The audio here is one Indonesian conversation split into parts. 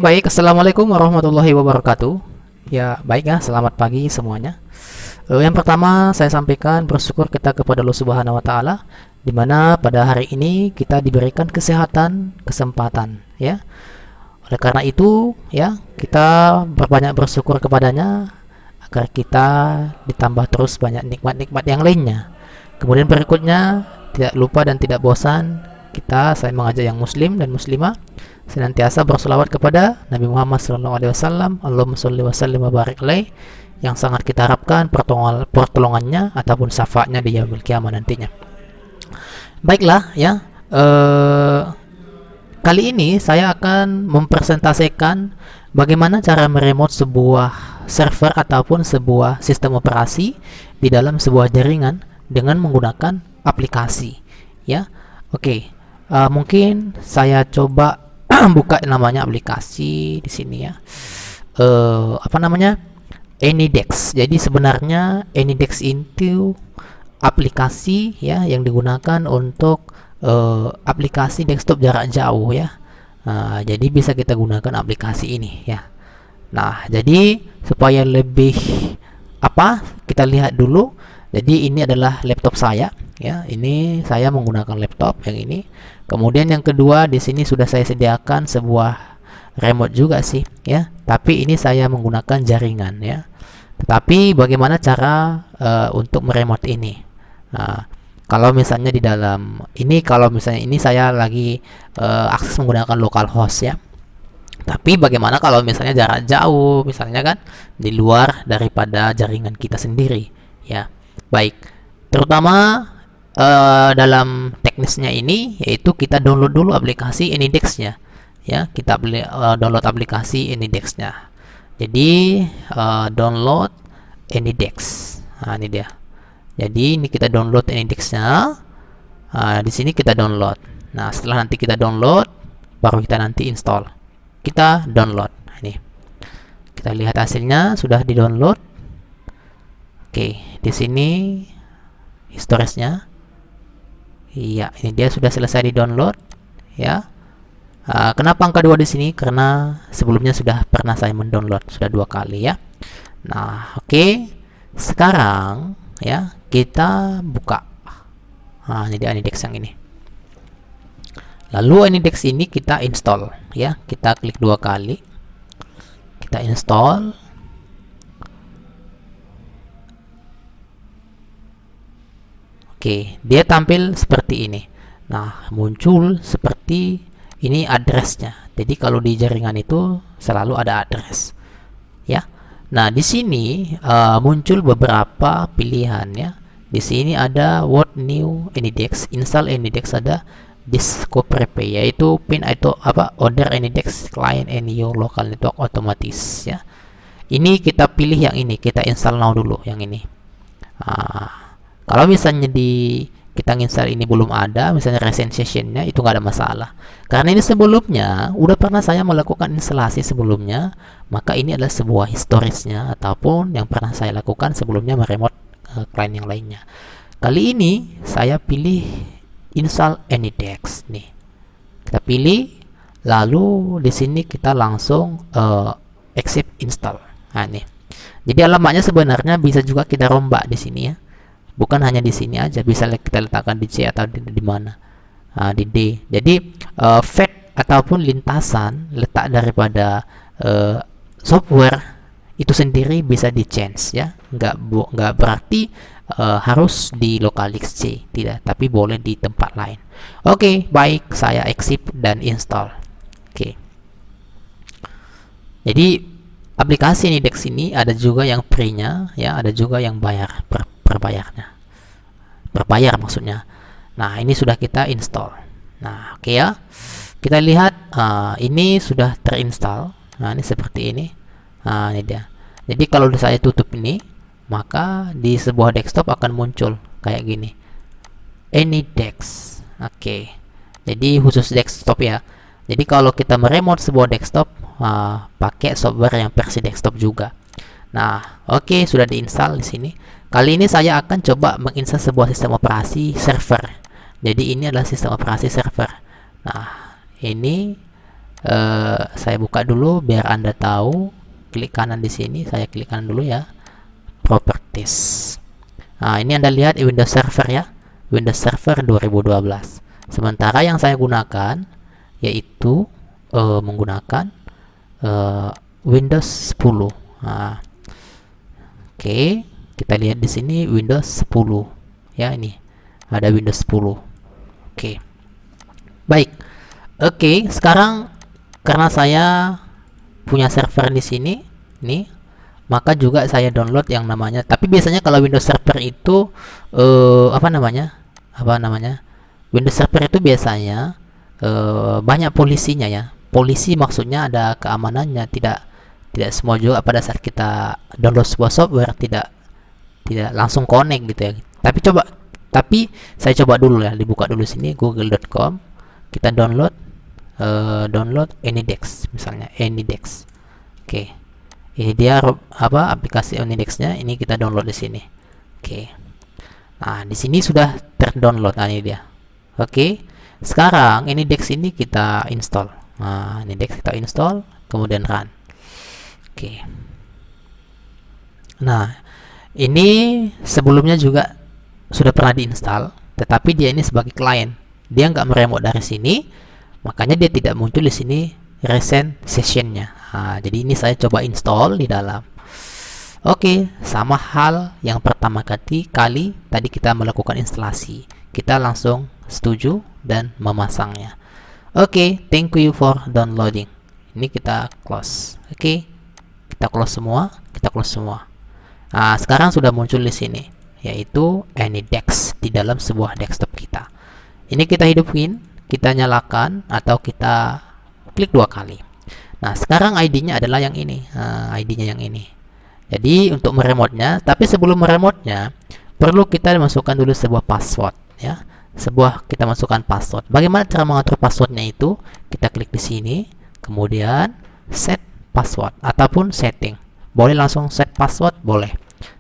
Baik, assalamualaikum warahmatullahi wabarakatuh. Ya, baik ya, selamat pagi semuanya. Yang pertama saya sampaikan bersyukur kita kepada Allah Subhanahu wa taala di mana pada hari ini kita diberikan kesehatan, kesempatan, ya. Oleh karena itu, ya, kita berbanyak bersyukur kepadanya agar kita ditambah terus banyak nikmat-nikmat yang lainnya. Kemudian berikutnya, tidak lupa dan tidak bosan saya mengajak yang muslim dan muslimah senantiasa berselawat kepada Nabi Muhammad SAW. Allahumma sholli wa sallim wa barik alaih, yang sangat kita harapkan pertolongannya ataupun syafaatnya di yaumil kiamah nantinya. Baiklah ya, kali ini saya akan mempresentasikan bagaimana cara meremote sebuah server ataupun sebuah sistem operasi di dalam sebuah jaringan dengan menggunakan aplikasi. Ya, oke. Mungkin saya coba buka namanya aplikasi di sini ya. Apa namanya? Anydex. Jadi sebenarnya Anydex itu aplikasi ya yang digunakan untuk aplikasi desktop jarak jauh ya. Jadi bisa kita gunakan aplikasi ini ya. Nah, jadi supaya lebih kita lihat dulu. Jadi ini adalah laptop saya ya. Ini saya menggunakan laptop yang ini. Kemudian yang kedua, di sini sudah saya sediakan sebuah remote juga sih ya. Tapi ini saya menggunakan jaringan ya. Tetapi bagaimana cara untuk meremote ini? Kalau misalnya di dalam ini, kalau misalnya ini saya lagi akses menggunakan localhost ya. Tapi bagaimana kalau misalnya jarak jauh, misalnya kan di luar daripada jaringan kita sendiri ya. Baik, terutama dalam teknisnya ini yaitu kita download dulu aplikasi Anydex-nya ya. Kita download aplikasi Anydex-nya. Jadi download Anydex. Nah, ini dia. Jadi ini kita download Anydex-nya. Di sini kita download. Nah, setelah nanti kita download, baru kita nanti install. Kita download. Nah, ini kita lihat hasilnya sudah di-download. Oke, di sini storage-nya. Iya, ini dia sudah selesai di-download ya. Kenapa angka 2 di sini? Karena sebelumnya sudah pernah saya mendownload, sudah 2 kali ya. Nah, oke. Sekarang ya, kita buka. Nah, ini dia Anydex yang ini. Lalu Anydex ini kita install ya. Kita klik 2 kali. Kita install. Oke, dia tampil seperti ini. Nah, muncul seperti ini address-nya. Jadi kalau di jaringan itu selalu ada address. Ya. Nah, di sini muncul beberapa pilihan ya. Di sini ada what new Anydex, install Anydex, ada discover yaitu pin atau order Anydex client and your local network otomatis ya. Ini kita pilih yang ini, kita install now dulu yang ini. Kalau misalnya kita install ini belum ada, misalnya recent sessionnya, itu nggak ada masalah. Karena ini sebelumnya udah pernah saya melakukan instalasi sebelumnya, maka ini adalah sebuah historisnya ataupun yang pernah saya lakukan sebelumnya meremote klien yang lainnya. Kali ini saya pilih install Anydex nih. Kita pilih, lalu di sini kita langsung accept install. Nah, nih. Jadi alamatnya sebenarnya bisa juga kita rombak di sini ya. Bukan hanya di sini aja, bisa kita letakkan di C atau di mana, di D. Jadi fat ataupun lintasan letak daripada software itu sendiri bisa di change ya. Nggak berarti harus di localhost C, tidak, tapi boleh di tempat lain. Oke, baik, saya accept dan install. Oke. Jadi aplikasi Anydex ini ada juga yang free-nya ya, ada juga yang berbayar maksudnya. Nah, ini sudah kita install. Nah, oke ya, kita lihat ini sudah terinstall. Nah, ini seperti ini. Nah, ini dia. Jadi kalau saya tutup ini, maka di sebuah desktop akan muncul kayak gini, Anydex. Oke, jadi khusus desktop ya. Jadi kalau kita meremote sebuah desktop, pakai software yang versi desktop juga. Nah, oke, sudah diinstal di sini. Kali ini saya akan coba menginstal sebuah sistem operasi server. Jadi ini adalah sistem operasi server. Nah, ini Saya buka dulu biar Anda tahu. Klik kanan di sini, saya klik kanan dulu ya. Properties. Nah, ini Anda lihat Windows Server ya. Windows Server 2012. Sementara yang saya gunakan yaitu menggunakan Windows 10. Nah, oke, kita lihat di sini Windows 10 ya, ini ada Windows 10. Oke. Baik. Oke, sekarang karena saya punya server di sini nih, maka juga saya download yang namanya, tapi biasanya kalau Windows Server itu apa namanya Windows Server itu biasanya banyak polisinya ya. Polisi maksudnya ada keamanannya, tidak semua juga pada saat kita download sebuah software tidak langsung connect gitu ya. Tapi saya coba dulu ya, dibuka dulu sini google.com, kita download AnyDesk misalnya, AnyDesk. Oke. Ini dia aplikasi AnyDesk-nya, ini kita download di sini. Oke. Nah, di sini sudah terdownload. Nah, ini dia. Oke. Sekarang AnyDesk ini kita install. Nah, AnyDesk kita install, kemudian run. Oke. Nah, ini sebelumnya juga sudah pernah diinstal, tetapi dia ini sebagai klien. Dia nggak meremote dari sini, makanya dia tidak muncul di sini recent sessionnya. Nah, jadi ini saya coba install di dalam. Oke, sama hal yang pertama kali tadi kita melakukan instalasi. Kita langsung setuju dan memasangnya. Oke, thank you for downloading. Ini kita close. Oke, kita close semua. Nah, sekarang sudah muncul di sini, yaitu AnyDesk di dalam sebuah desktop kita. Ini kita hidupin, kita nyalakan, atau kita klik 2 kali. Nah, sekarang ID-nya adalah yang ini. Nah, ID-nya yang ini. Jadi untuk meremote-nya, tapi sebelum meremote-nya perlu kita masukkan dulu sebuah password ya. Kita masukkan password. Bagaimana cara mengatur passwordnya itu? Kita klik di sini, kemudian set password ataupun setting. Boleh langsung set password, boleh.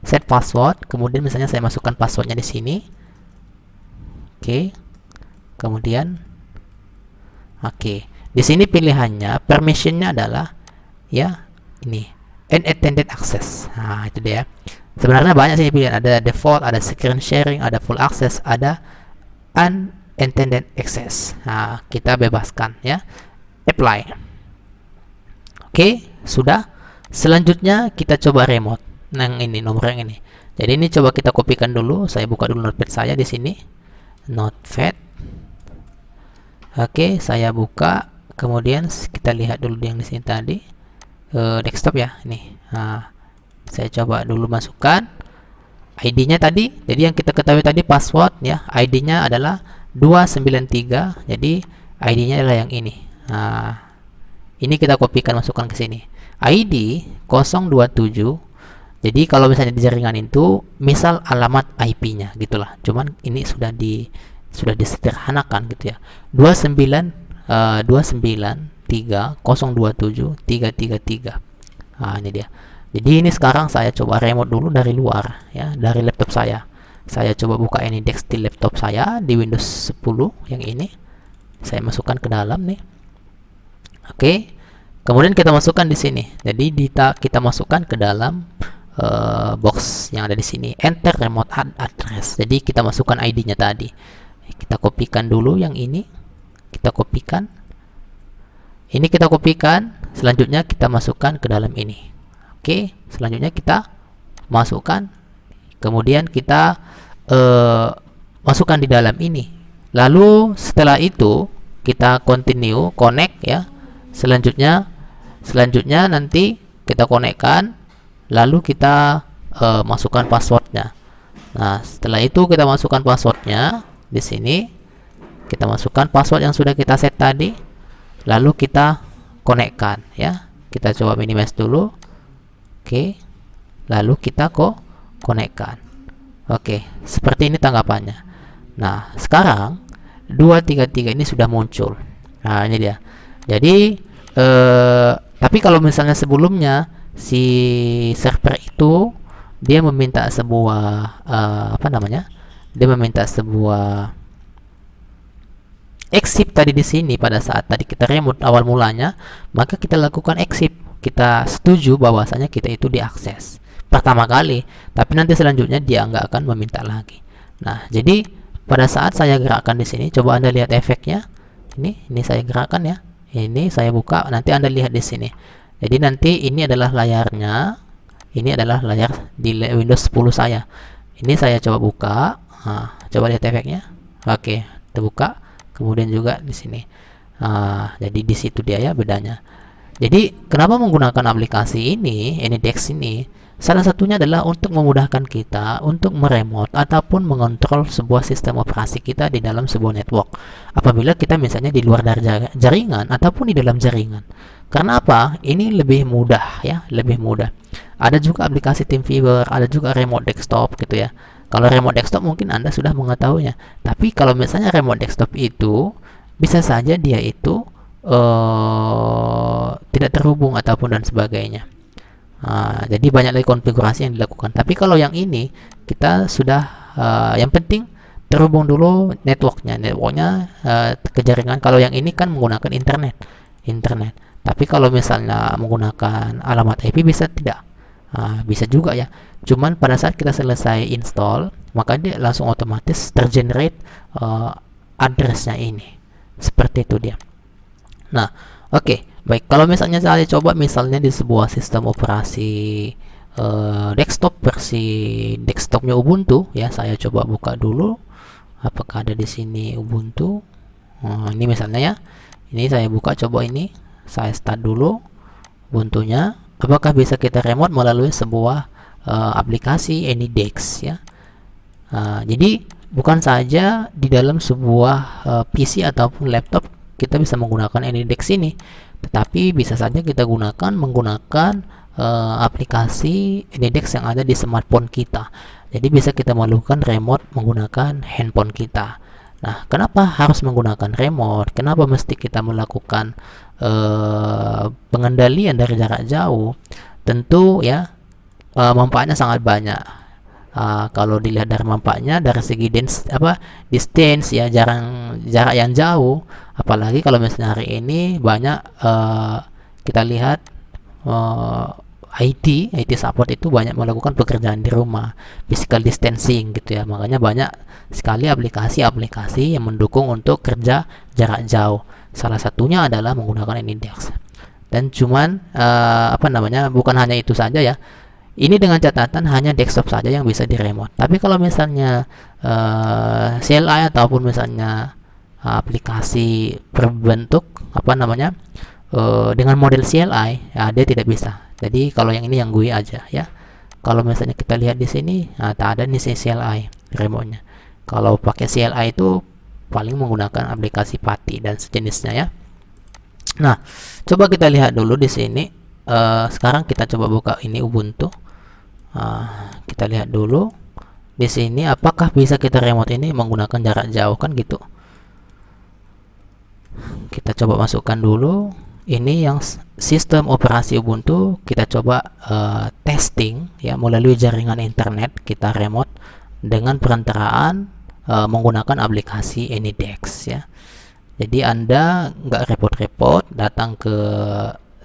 Set password, kemudian misalnya saya masukkan passwordnya di sini. Oke. Kemudian oke. Di sini pilihannya, permissionnya adalah ya ini, unattended access. Nah, itu dia. Sebenarnya banyak sih pilihan. Ada default, ada screen sharing, ada full access, ada unintended access. Nah, kita bebaskan ya. Apply. Oke, sudah. Selanjutnya kita coba remote. Yang ini, nomor yang ini. Jadi ini coba kita kopikan dulu. Saya buka dulu notepad saya di sini. Notepad. Oke, saya buka. Kemudian kita lihat dulu yang di sini tadi. Desktop ya, ini. Nah, saya coba dulu masukkan ID-nya tadi. Jadi yang kita ketahui tadi password ya, ID-nya adalah 293. Jadi ID-nya adalah yang ini. Nah, ini kita kopikan, masukkan ke sini. ID 027. Jadi kalau misalnya di jaringan itu misal alamat IP-nya gitulah. Cuman ini sudah disederhanakan gitu ya. 293.027.333. Nah, ini dia. Jadi ini sekarang saya coba remote dulu dari luar ya, dari laptop saya. Saya coba buka AnyDesk di laptop saya di Windows 10 yang ini. Saya masukkan ke dalam nih. Oke. Kemudian kita masukkan di sini. Jadi kita masukkan ke dalam box yang ada di sini. Enter remote address. Jadi kita masukkan ID-nya tadi. Kita kopikan dulu yang ini. Kita kopikan. Ini kita kopikan. Selanjutnya kita masukkan ke dalam ini. Oke. Selanjutnya kita masukkan. Kemudian kita masukkan di dalam ini. Lalu setelah itu kita continue connect ya. Selanjutnya nanti kita konekkan, lalu kita masukkan passwordnya. Nah, setelah itu kita masukkan passwordnya di sini. Kita masukkan password yang sudah kita set tadi, lalu kita konekkan ya. Kita coba minimize dulu. Oke. Lalu kita konekkan. Oke, seperti ini tanggapannya. Nah, sekarang 233 ini sudah muncul. Nah, ini dia. Jadi tapi kalau misalnya sebelumnya si server itu dia meminta sebuah dia meminta sebuah exit tadi di sini pada saat tadi kita remote awal mulanya, maka kita lakukan exit. Kita setuju bahwasanya kita itu diakses pertama kali, tapi nanti selanjutnya dia nggak akan meminta lagi. Nah, jadi pada saat saya gerakkan di sini, coba Anda lihat efeknya. Ini saya gerakkan ya. Ini saya buka, nanti Anda lihat di sini. Jadi nanti ini adalah layarnya. Ini adalah layar di Windows 10 saya. Ini saya coba buka. Nah, coba lihat efeknya. Oke, terbuka. Kemudian juga di sini. Jadi di situ dia ya bedanya. Jadi kenapa menggunakan aplikasi ini, AnyDesk ini? Salah satunya adalah untuk memudahkan kita untuk meremote ataupun mengontrol sebuah sistem operasi kita di dalam sebuah network. Apabila kita misalnya di luar dari jaringan ataupun di dalam jaringan. Karena apa? Ini lebih mudah ya, lebih mudah. Ada juga aplikasi TeamViewer, ada juga remote desktop gitu ya. Kalau remote desktop mungkin Anda sudah mengetahuinya. Tapi kalau misalnya remote desktop itu bisa saja dia itu tidak terhubung ataupun dan sebagainya. Jadi banyak lagi konfigurasi yang dilakukan. Tapi kalau yang ini kita sudah yang penting terhubung dulu networknya ke jaringan. Kalau yang ini kan menggunakan internet. Tapi kalau misalnya menggunakan alamat IP bisa tidak? Bisa juga ya. Cuman pada saat kita selesai install, maka dia langsung otomatis tergenerate addressnya ini. Seperti itu dia. Nah, oke. Baik, kalau misalnya saya coba misalnya di sebuah sistem operasi desktop versi desktopnya Ubuntu ya, saya coba buka dulu apakah ada di sini Ubuntu. Ini misalnya ya, ini saya buka, coba ini saya start dulu Ubuntunya. Apakah bisa kita remote melalui sebuah aplikasi AnyDesk ya. Jadi bukan saja di dalam sebuah PC ataupun laptop kita bisa menggunakan AnyDesk ini, tetapi bisa saja kita menggunakan aplikasi AnyDesk yang ada di smartphone kita. Jadi bisa kita melakukan remote menggunakan handphone kita. Nah, kenapa harus menggunakan remote? Kenapa mesti kita melakukan pengendalian dari jarak jauh? Tentu ya manfaatnya sangat banyak. Kalau dilihat dari manfaatnya dari segi distance ya, jarak yang jauh, apalagi kalau misalnya hari ini banyak kita lihat IT support itu banyak melakukan pekerjaan di rumah, physical distancing gitu ya. Makanya banyak sekali aplikasi-aplikasi yang mendukung untuk kerja jarak jauh. Salah satunya adalah menggunakan AnyDesk. Dan cuman bukan hanya itu saja ya. Ini dengan catatan hanya desktop saja yang bisa di remote. Tapi kalau misalnya CLI ataupun misalnya aplikasi berbentuk dengan model CLI, ya, dia tidak bisa. Jadi kalau yang ini yang GUI aja ya. Kalau misalnya kita lihat di sini, tak ada nih CLI remote-nya. Kalau pakai CLI itu paling menggunakan aplikasi PATI dan sejenisnya ya. Nah, coba kita lihat dulu di sini. Sekarang kita coba buka ini Ubuntu. Kita lihat dulu di sini apakah bisa kita remote ini menggunakan jarak jauh kan gitu. Kita coba masukkan dulu ini yang sistem operasi Ubuntu. Kita coba testing ya melalui jaringan internet, kita remote dengan perantaraan menggunakan aplikasi AnyDesk ya. Jadi Anda nggak repot-repot datang ke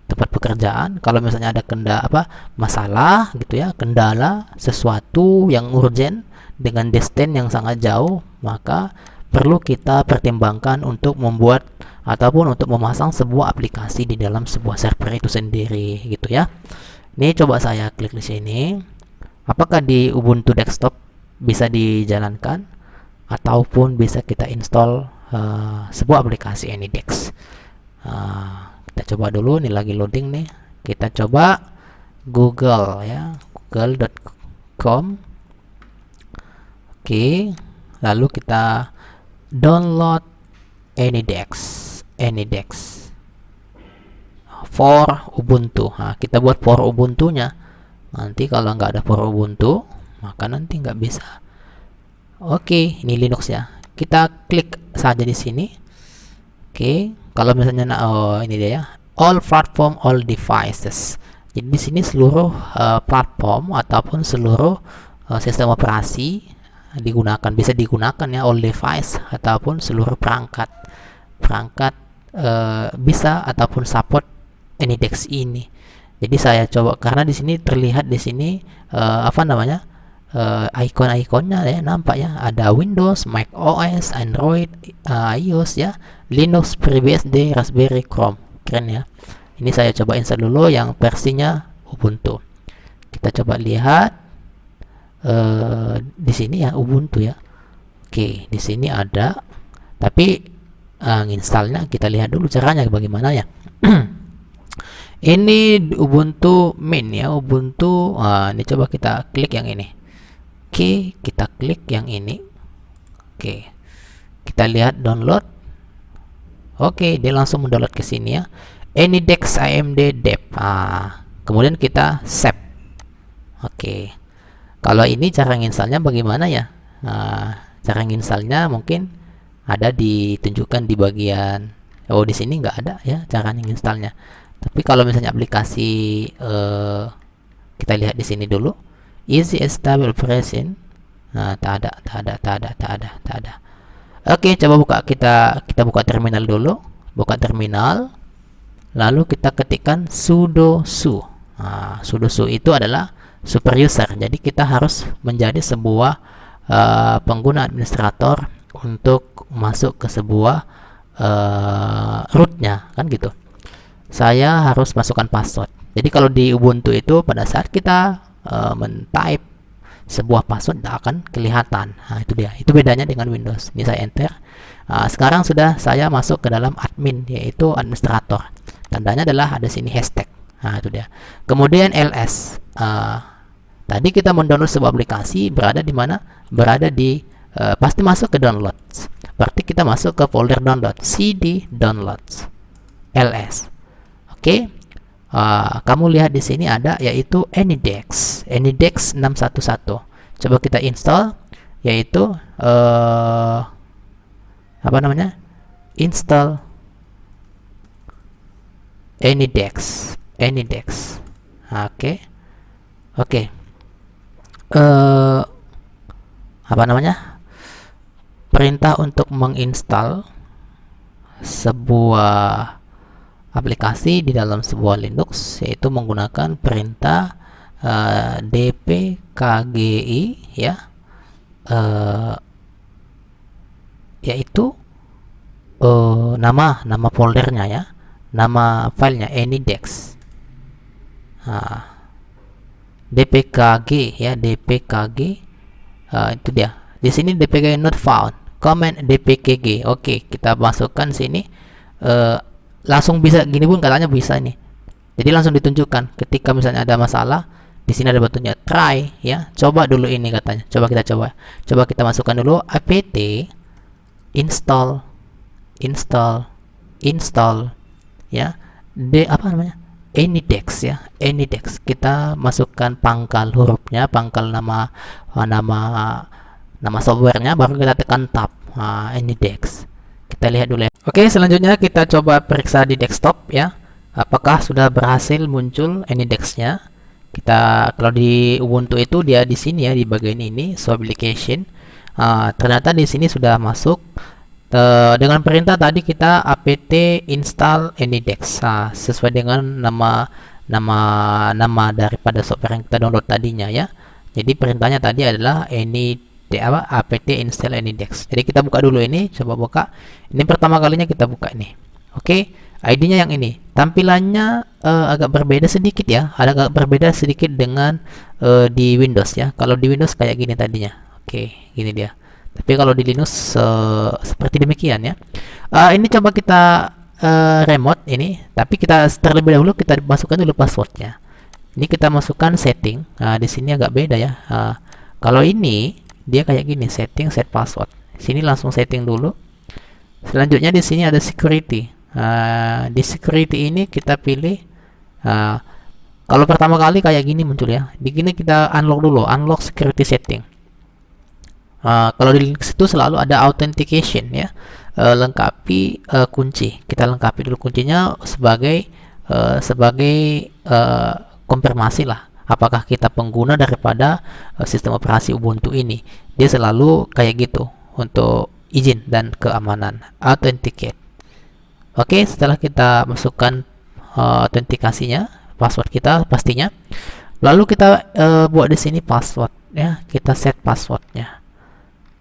tempat pekerjaan. Kalau misalnya ada masalah gitu ya, kendala sesuatu yang urgent dengan distance yang sangat jauh, maka perlu kita pertimbangkan untuk membuat ataupun untuk memasang sebuah aplikasi di dalam sebuah server itu sendiri gitu ya. Ini coba saya klik di sini. Apakah di Ubuntu desktop bisa dijalankan ataupun bisa kita install sebuah aplikasi AnyDesk. Kita coba dulu, ini lagi loading nih. Kita coba Google ya, google.com. Oke, lalu kita download AnyDesk for Ubuntu. Kita buat for Ubuntunya. Nanti kalau nggak ada for Ubuntu, maka nanti nggak bisa. Oke, ini Linux ya. Kita klik saja di sini. Oke, kalau misalnya ini dia ya, all platform, all devices. Jadi di sini seluruh platform ataupun seluruh sistem operasi bisa digunakan ya, all device ataupun seluruh perangkat. perangkat bisa ataupun support AnyDesk ini. Jadi saya coba, karena di sini terlihat di sini apa namanya, icon-iconnya ya, nampak ya, ada Windows, Mac OS, Android, iOS ya, Linux, FreeBSD, Raspberry, Chrome. Keren ya. Ini saya coba install dulu yang versinya Ubuntu. Kita coba lihat di sini ya, Ubuntu ya. Oke, di sini ada, tapi installnya kita lihat dulu caranya bagaimana ya. Ini Ubuntu main ya, Ubuntu. Ini coba kita klik yang ini. Oke, kita klik yang ini. Oke, kita lihat download. Oke, dia langsung mendownload ke sini ya. AnyDesk AMD Dev. Kemudian kita save. Oke, kalau ini cara installnya bagaimana ya? Cara installnya mungkin ada ditunjukkan di bagian. Di sini nggak ada ya cara installnya. Tapi kalau misalnya aplikasi, kita lihat di sini dulu. Easy and stable operation. Tak ada. Oke, coba buka, kita buka terminal dulu. Buka terminal. Lalu kita ketikkan sudo su. Sudo su itu adalah super user. Jadi kita harus menjadi sebuah pengguna administrator untuk masuk ke sebuah rootnya, kan gitu. Saya harus masukkan password. Jadi kalau di Ubuntu itu pada saat kita men-type sebuah password tidak akan kelihatan. Itu dia. Itu bedanya dengan Windows. Ini saya enter. Sekarang sudah saya masuk ke dalam admin, yaitu administrator. Tandanya adalah ada sini hashtag. Itu dia. Kemudian ls. Tadi kita mendownload sebuah aplikasi, berada di mana? Berada di pasti masuk ke downloads. Berarti kita masuk ke folder download, cd downloads ls. Oke. Kamu lihat di sini ada yaitu AnyDesk 611. Coba kita install, yaitu apa namanya? Install AnyDesk. Oke. Apa namanya? Perintah untuk menginstal sebuah aplikasi di dalam sebuah Linux, yaitu menggunakan perintah dpkgi ya, yaitu nama foldernya ya, nama filenya AnyDesk. dpkg ya, dpkg. Itu dia. Di sini dpkg not found, command dpkg. Oke, kita masukkan sini. Langsung bisa gini pun katanya bisa ini. Jadi langsung ditunjukkan ketika misalnya ada masalah. Di sini ada batunya try ya. Coba dulu ini katanya. Coba kita masukkan dulu apt install ya. Apa namanya? AnyDesk ya. AnyDesk. Kita masukkan pangkal hurufnya, pangkal nama softwarenya, baru kita tekan tab. AnyDesk. Kita lihat dulu ya. Oke, selanjutnya kita coba periksa di desktop ya. Apakah sudah berhasil muncul AnyDesk-nya? Kalau di Ubuntu itu dia di sini ya, di bagian ini, show application. Ternyata di sini sudah masuk dengan perintah tadi kita apt install AnyDesk. Sesuai dengan nama daripada software yang kita download tadinya ya. Jadi perintahnya tadi adalah apt install AnyDesk. Jadi kita buka dulu ini, coba buka. Ini pertama kalinya kita buka ini. Oke, ID-nya yang ini. Tampilannya agak berbeda sedikit ya. Agak berbeda sedikit dengan di Windows ya. Kalau di Windows kayak gini tadinya. Oke, gini dia. Tapi kalau di Linux seperti demikian ya. Ini coba kita remote ini. Tapi kita terlebih dahulu kita masukkan dulu passwordnya. Ini kita masukkan setting. Di sini agak beda ya. Kalau ini dia kayak gini, setting, set password. Sini langsung setting dulu. Selanjutnya di sini ada security. Di security ini kita pilih. Kalau pertama kali kayak gini muncul ya. Di sini kita unlock dulu, unlock security setting. Kalau di Linux itu selalu ada authentication ya. Lengkapi kunci. Kita lengkapi dulu kuncinya sebagai konfirmasi lah. Apakah kita pengguna daripada sistem operasi Ubuntu ini. Dia selalu kayak gitu untuk izin dan keamanan. Authenticate. Oke, setelah kita masukkan autentikasinya, password kita pastinya, lalu kita buat di sini password ya, kita set passwordnya.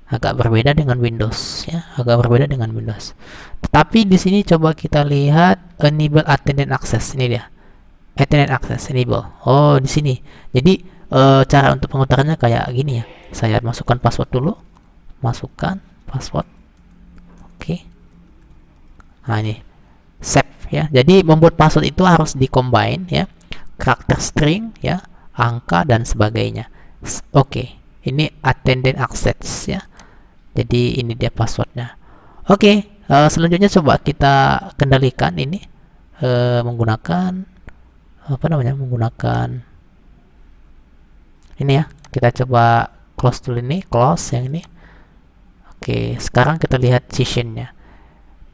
Agak berbeda dengan Windows ya, agak berbeda dengan Windows. Tetapi di sini coba kita lihat enable attendant access, ini dia. Attendant access enable. Oh, di sini. Jadi cara untuk pengutarannya kayak gini ya. Saya masukkan password dulu. Masukkan password. Oke. Nah, ini save ya. Jadi membuat password itu harus di-combine ya. Karakter string ya, angka dan sebagainya. Oke. Ini attendant access ya. Jadi ini dia passwordnya. Oke, selanjutnya coba kita kendalikan ini menggunakan apa namanya? Menggunakan ini ya. Kita coba close dulu ini, close yang ini. Oke, sekarang kita lihat sessionnya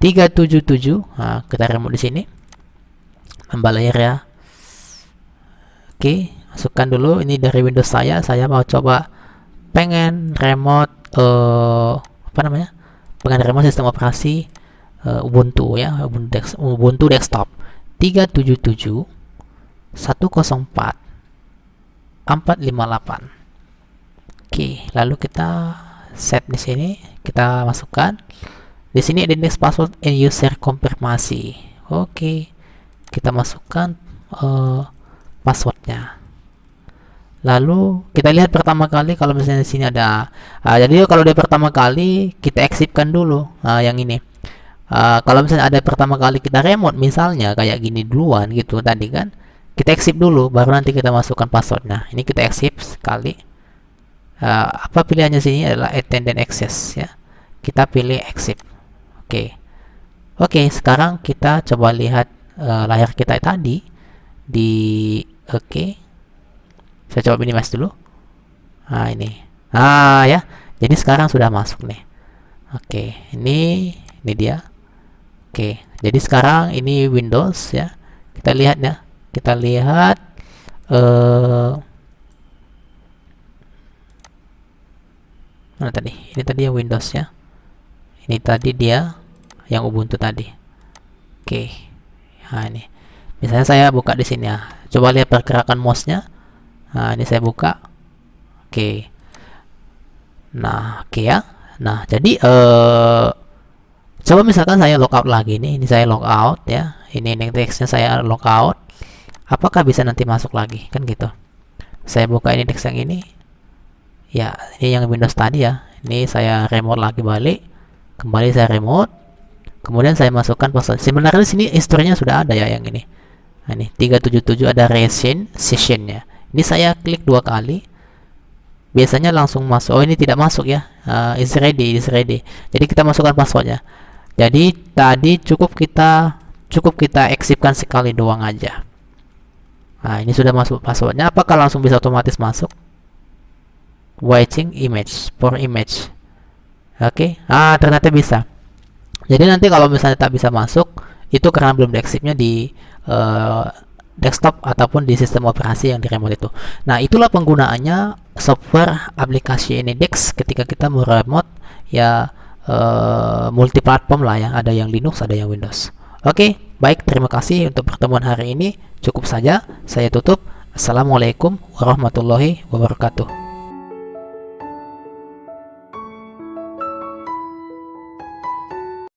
377. Nah, kita remote di sini. Tambah layer ya. Oke, masukkan dulu ini dari Windows saya. Saya mau coba pengen remote apa namanya? Pengen remote sistem operasi Ubuntu ya, Ubuntu desktop 377 104 458. Oke, lalu kita set di sini, kita masukkan di sini index password and user konfirmasi. Oke, kita masukkan passwordnya. Lalu kita lihat pertama kali kalau misalnya di sini ada jadi kalau dia pertama kali kita exit-kan dulu yang ini. Kalau misalnya ada pertama kali kita remote misalnya kayak gini duluan gitu tadi kan, kita exit dulu baru nanti kita masukkan passwordnya. Ini kita exit sekali. Apa pilihannya sini adalah attendant access ya. Kita pilih exit. Oke, sekarang kita coba lihat layar kita tadi di saya coba minimize dulu. Nah, ini. Ya. Jadi sekarang sudah masuk nih. Oke, ini dia. Oke, jadi sekarang ini Windows ya. Kita lihat ya. Kita lihat mana tadi? Ini tadi yang Windows ya. Ini tadi dia yang Ubuntu tadi. Oke. Nah, ini. Misalnya saya buka di sini ya. Coba lihat pergerakan mouse-nya. Nah, ini saya buka. Oke. Nah, oke ya. Nah, jadi coba misalkan saya logout lagi nih. Ini saya logout ya. Ini indexnya saya logout. Apakah bisa nanti masuk lagi? Kan gitu. Saya buka ini index yang ini. Ya, ini yang Windows tadi ya. Ini saya remote lagi balik. Kembali saya remote. Kemudian saya masukkan password. Sebenarnya di sini historinya sudah ada ya yang ini. Nah, ini 377 ada sessionnya. Ini saya klik 2 kali. Biasanya langsung masuk. Oh, ini tidak masuk ya. Is ready. Jadi kita masukkan passwordnya. Jadi tadi cukup kita exit-kan sekali doang aja. Nah, ini sudah masuk passwordnya. Apakah langsung bisa otomatis masuk? Waiting image for image. Oke. Ternyata bisa. Jadi nanti kalau misalnya tak bisa masuk, itu karena belum di-exit-nya di desktop ataupun di sistem operasi yang di remote itu. Nah, itulah penggunaannya software aplikasi Enidex ketika kita mau remote ya, multi platform lah ya, ada yang Linux, ada yang Windows. Oke, baik, terima kasih untuk pertemuan hari ini. Cukup saja, saya tutup. Assalamualaikum warahmatullahi wabarakatuh.